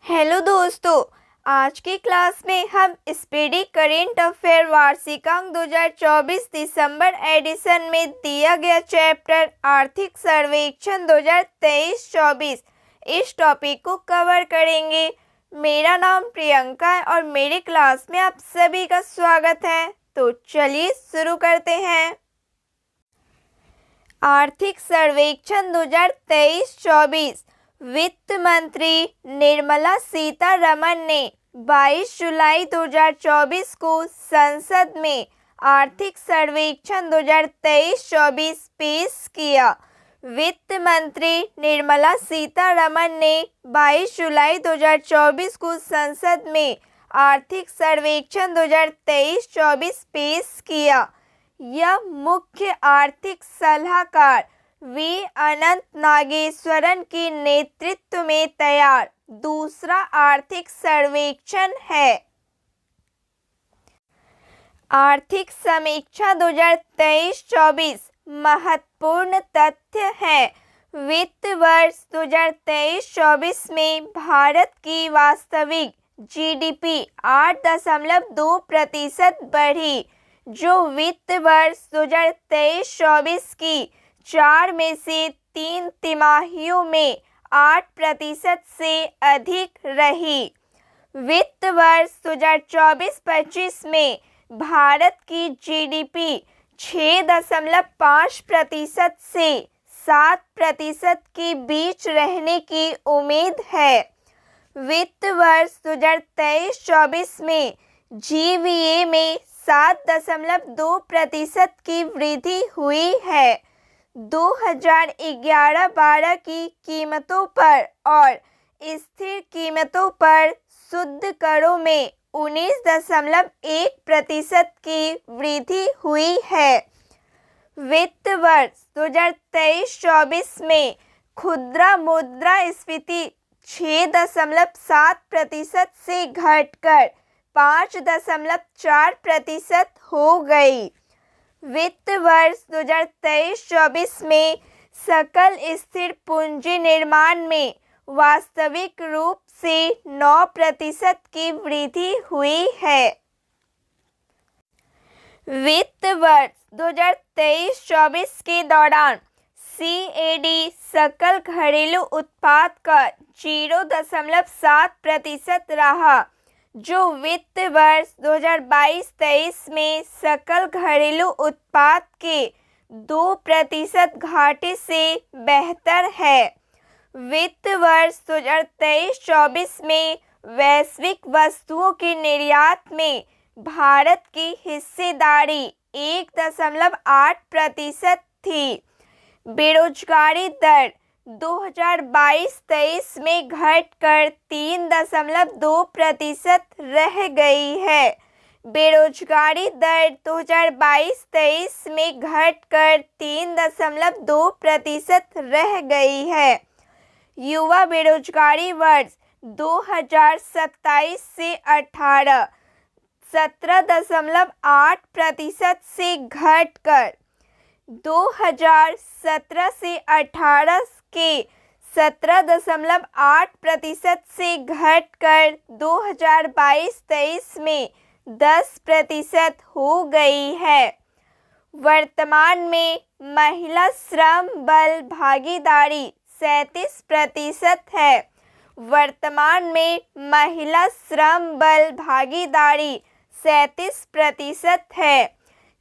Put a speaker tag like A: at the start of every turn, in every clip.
A: Hello दोस्तों, आज की क्लास में हम स्पीडी करेंट अफेयर वार्षिकांक 2024 दिसंबर एडिशन में दिया गया चैप्टर आर्थिक सर्वेक्षण 2023-24 इस टॉपिक को कवर करेंगे। मेरा नाम प्रियंका है और मेरी क्लास में आप सभी का स्वागत है। तो चलिए शुरू करते हैं। आर्थिक सर्वेक्षण 2023-24 वित्त मंत्री निर्मला सीतारमण ने 22 जुलाई 2024 को संसद में आर्थिक सर्वेक्षण 2023-24 पेश किया। वित्त मंत्री निर्मला सीतारमण ने 22 जुलाई 2024 को संसद में आर्थिक सर्वेक्षण 2023-24 पेश किया। यह मुख्य आर्थिक सलाहकार वी अनंत नागेश्वरन के नेतृत्व में तैयार दूसरा आर्थिक सर्वेक्षण है। आर्थिक समीक्षा 2023-24 महत्वपूर्ण तथ्य है। वित्त वर्ष 2023-24 में भारत की वास्तविक जीडीपी 8.2% बढ़ी, जो वित्त वर्ष 2023-24 की 4 में से 3 तिमाहियों में 8% से अधिक रही। वित्त वर्ष 2024-25 में भारत की जीडीपी 6.5% से 7% के बीच रहने की उम्मीद है। वित्त वर्ष 2023-24 में जीवीए में 7.2% की वृद्धि हुई है। 2011-12 की कीमतों पर और स्थिर कीमतों पर शुद्ध करों में 19.1% की वृद्धि हुई है। वित्त वर्ष 2023-24 में खुदरा मुद्रास्फीति 6.7% से घटकर 5.4% हो गई। वित्त वर्ष 2023-24 में सकल स्थिर पूंजी निर्माण में वास्तविक रूप से 9% की वृद्धि हुई है। वित्त वर्ष 2023-24 के दौरान सीएडी सकल घरेलू उत्पाद का 0.7% रहा, जो वित्त वर्ष 2022-23 में सकल घरेलू उत्पाद के 2% घाटे से बेहतर है। वित्त वर्ष 2023-24 में वैश्विक वस्तुओं के निर्यात में भारत की हिस्सेदारी 1.8% थी। बेरोजगारी दर 2022-23 में घटकर 3.2% रह गई है। बेरोजगारी दर 2022-23 में घटकर 3.2% रह गई है। युवा बेरोजगारी वर्ष 2027 से 18 17.8% से घटकर 2017 से 18 के 17.8% से घटकर 2022-23 में 10% हो गई है। वर्तमान में महिला श्रम बल भागीदारी 37% है। वर्तमान में महिला श्रम बल भागीदारी 37% है।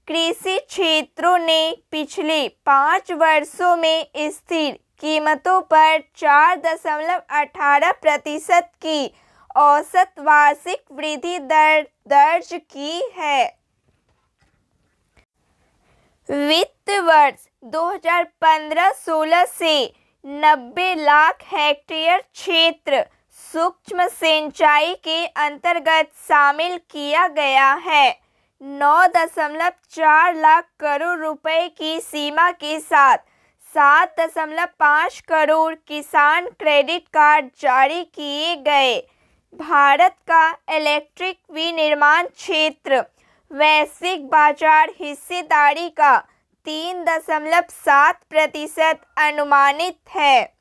A: कृषि क्षेत्रों ने पिछले 5 वर्षों में स्थिर कीमतों पर 4.18% की औसत वार्षिक वृद्धि दर दर्ज की है। वित्त वर्ष 2015-16 से 90 लाख हेक्टेयर क्षेत्र सूक्ष्म सिंचाई के अंतर्गत शामिल किया गया है। 9.4 लाख करोड़ रुपए की सीमा के साथ 7.5 करोड़ किसान क्रेडिट कार्ड जारी किए गए। भारत का इलेक्ट्रिक विनिर्माण क्षेत्र वैश्विक बाजार हिस्सेदारी का 3.7% अनुमानित है।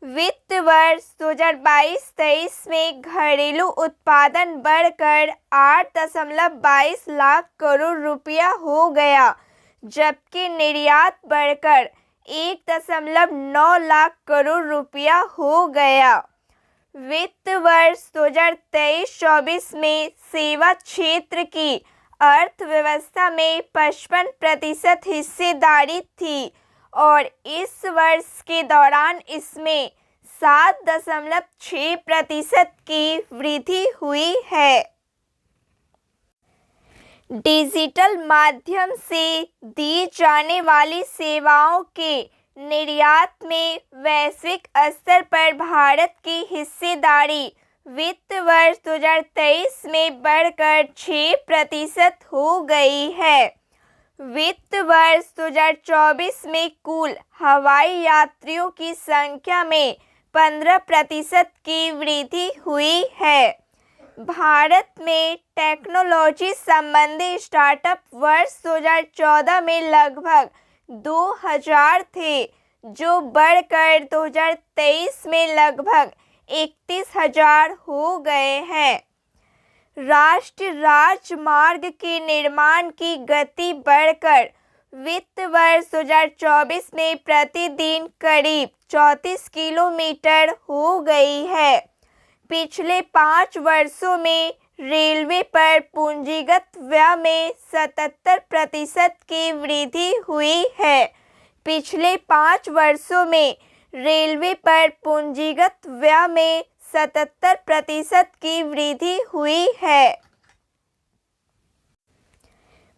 A: वित्त वर्ष 2022-23 में घरेलू उत्पादन बढ़कर 8.22 लाख करोड़ रुपया हो गया, जबकि निर्यात बढ़कर 1.9 लाख करोड़ रुपया हो गया। वित्त वर्ष 2023-24 में सेवा क्षेत्र की अर्थव्यवस्था में 55% हिस्सेदारी थी और इस वर्ष के दौरान इसमें 7.6% की वृद्धि हुई है। डिजिटल माध्यम से दी जाने वाली सेवाओं के निर्यात में वैश्विक स्तर पर भारत की हिस्सेदारी वित्त वर्ष 2023 में बढ़कर 6% हो गई है। वित्त वर्ष 2024 में कुल हवाई यात्रियों की संख्या में 15% की वृद्धि हुई है। भारत में टेक्नोलॉजी संबंधी स्टार्टअप वर्ष 2014 में लगभग 2000 थे, जो बढ़कर 2023 में लगभग 31,000 हो गए हैं। राष्ट्रीय राजमार्ग के निर्माण की गति बढ़कर वित्त वर्ष 2024 में प्रतिदिन करीब 34 किलोमीटर हो गई है। पिछले 5 वर्षों में रेलवे पर पूंजीगत व्यय में 77% की वृद्धि हुई है। पिछले 5 वर्षों में रेलवे पर पूंजीगत व्यय में 77% की वृद्धि हुई है।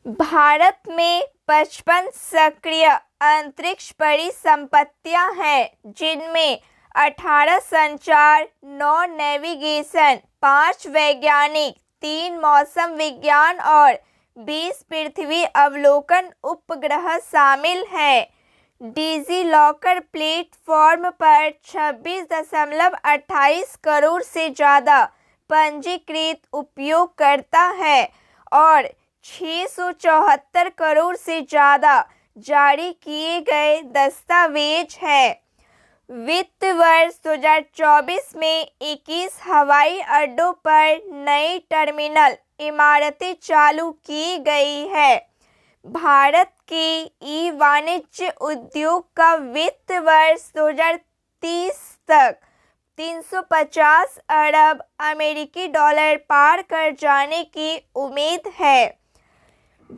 A: भारत में 55 सक्रिय अंतरिक्ष परिसंपत्तियां हैं, जिनमें 18 संचार, 9 नेविगेशन, 5 वैज्ञानिक, 3 मौसम विज्ञान और 20 पृथ्वी अवलोकन उपग्रह शामिल हैं। डिजिलॉकर प्लेटफॉर्म पर 26.28 करोड़ से ज़्यादा पंजीकृत उपयोगकर्ता हैं और 674 करोड़ से ज़्यादा जारी किए गए दस्तावेज हैं। वित्त वर्ष 2024 में 21 हवाई अड्डों पर नई टर्मिनल इमारतें चालू की गई है। भारत के ई-वाणिज्य उद्योग का वित्त वर्ष 2030 तक 350 अरब अमेरिकी डॉलर पार कर जाने की उम्मीद है।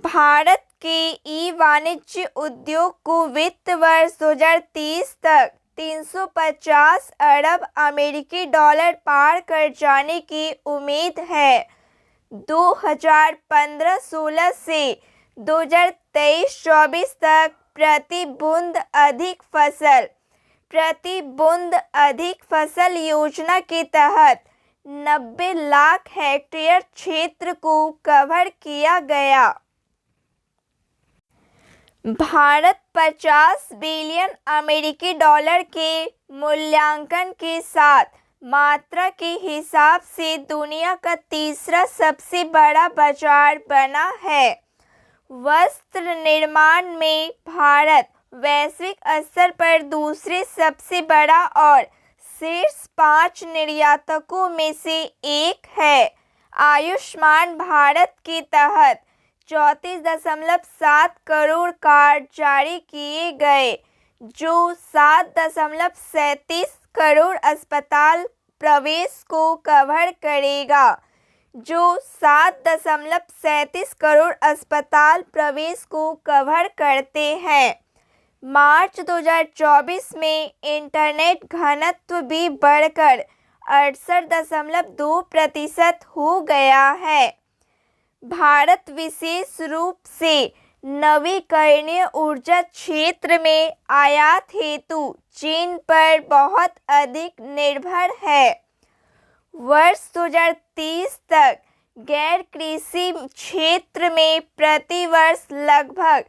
A: भारत के ई-वाणिज्य उद्योग को वित्त वर्ष 2030 तक 350 अरब अमेरिकी डॉलर पार कर जाने की उम्मीद है। 2015-16 से 2023-24 तक प्रति बूंद अधिक फसल योजना के तहत 90 लाख हेक्टेयर क्षेत्र को कवर किया गया। भारत 50 बिलियन अमेरिकी डॉलर के मूल्यांकन के साथ मात्रा के हिसाब से दुनिया का तीसरा सबसे बड़ा बाजार बना है। वस्त्र निर्माण में भारत वैश्विक स्तर पर दूसरे सबसे बड़ा और शीर्ष 5 निर्यातकों में से एक है। आयुष्मान भारत के तहत 34.7 करोड़ कार्ड जारी किए गए, जो 7.37 करोड़ अस्पताल प्रवेश को कवर करेगा, करते हैं। मार्च 2024 में इंटरनेट घनत्व भी बढ़कर 68.2% हो गया है। भारत विशेष रूप से नवीकरणीय ऊर्जा क्षेत्र में आयात हेतु चीन पर बहुत अधिक निर्भर है। वर्ष 2030 तक गैर कृषि क्षेत्र में प्रति वर्ष लगभग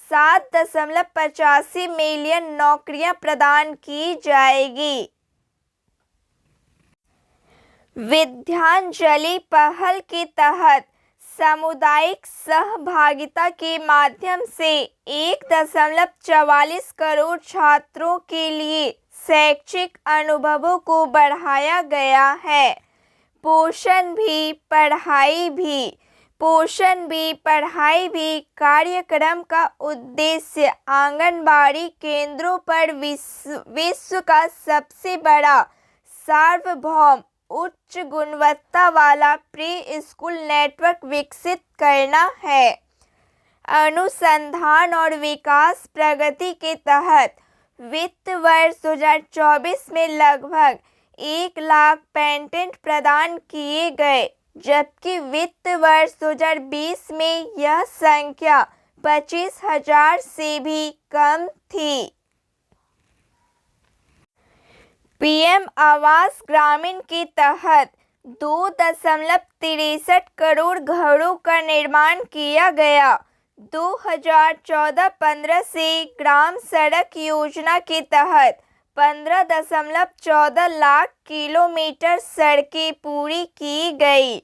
A: 7.85 मिलियन नौकरियां प्रदान की जाएगी। विद्यांजलि पहल के तहत सामुदायिक सहभागिता के माध्यम से 1.44 करोड़ छात्रों के लिए शैक्षिक अनुभवों को बढ़ाया गया है। पोषण भी पढ़ाई भी कार्यक्रम का उद्देश्य आंगनबाड़ी केंद्रों पर विश्व का सबसे बड़ा सार्वभौम उच्च गुणवत्ता वाला प्री स्कूल नेटवर्क विकसित करना है। अनुसंधान और विकास प्रगति के तहत वित्त वर्ष 2024 में लगभग 1 लाख पेटेंट प्रदान किए गए, जबकि वित्त वर्ष 2020 में यह संख्या 25,000 से भी कम थी। पीएम आवास ग्रामीण के तहत 2.63 करोड़ घरों का निर्माण किया गया। 2014-15 से ग्राम सड़क योजना के तहत 15.14 लाख किलोमीटर सड़कें पूरी की गई।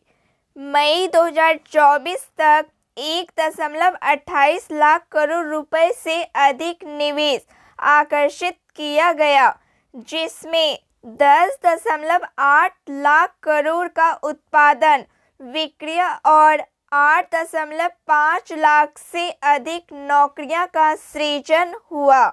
A: मई 2024 तक 1.28 लाख करोड़ रुपए से अधिक निवेश आकर्षित किया गया, जिसमें 10.8 लाख करोड़ का उत्पादन, विक्रय और 8.5 लाख से अधिक नौकरियां का सृजन हुआ।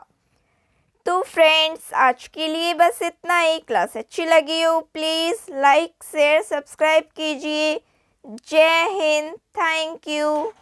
A: तो फ्रेंड्स, आज के लिए बस इतना ही। क्लास अच्छी लगी हो प्लीज़ लाइक शेयर सब्सक्राइब कीजिए। जय हिंद, थैंक यू।